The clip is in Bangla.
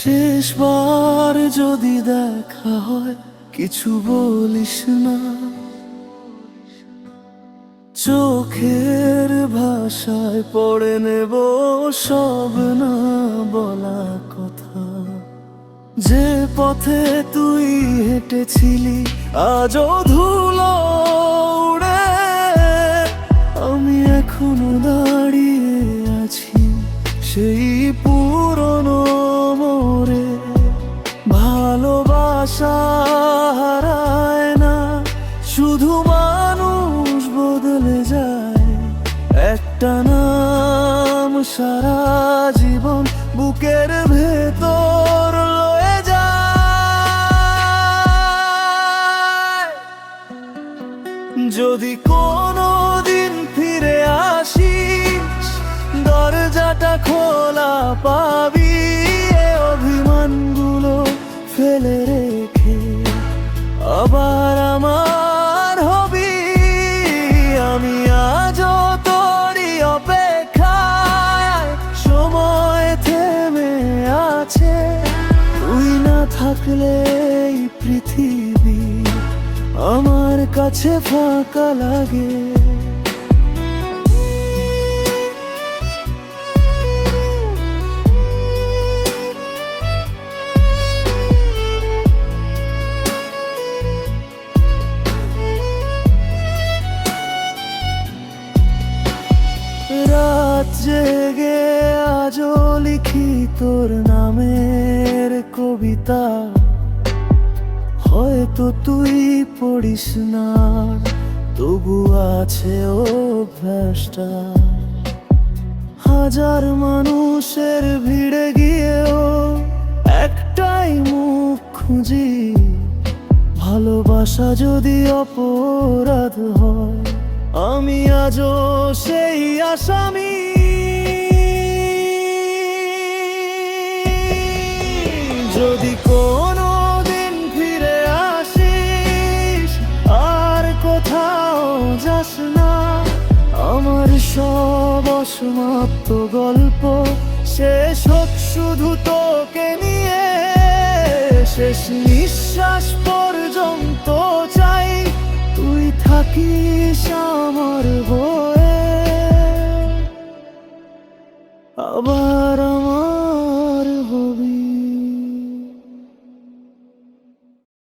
শেষবার যদি দেখা হয় কিছু বলিস না, চোখের ভাষায় পড়ে নেব সব না বলা কথা। যে পথে তুই হেঁটেছিলি আজও ধুলো উড়ে, আমি এখনো দাঁড়িয়ে আছি সেই পুরনো মোড়ে। ভালোবাসা হারায় না, শুধু মানুষ বদলে যায়। একটা নাম সারা জীবন বুকের ভেতর লয়ে যায়। যদি কোনো দিন ফিরে আসিস, দরজাটা খোলা পাবি। এ অভিমানগুলো ফেলে রেখে আবার আমার হবি। আমি আজও তোরই অপেক্ষায়, সময় থেমে আছে। তুই না থাকলে এই পৃথিবী আমার কাছে ফাঁকা লাগে। রাত জেগে আজও লিখি তোর নামের কবিতা। হয়তো তুই পড়িস না, তবু আছে অভ্যাসটা। হাজার মানুষের ভিড়ে গিয়েও একটাই মুখ খুঁজি। ভালোবাসা যদি অপরাধ হয়, আমি আজও সেই আসামি। যদি কোনো দিন ফিরে আসিস, আর কোথাও যাস না। আমার সব অসমাপ্ত গল্প শেষ হোক শুধু তোকে নিয়ে। শেষ নিঃশ্বাস পর্যন্ত চাই তুই থাকিস আমার হয়ে। আবার আমার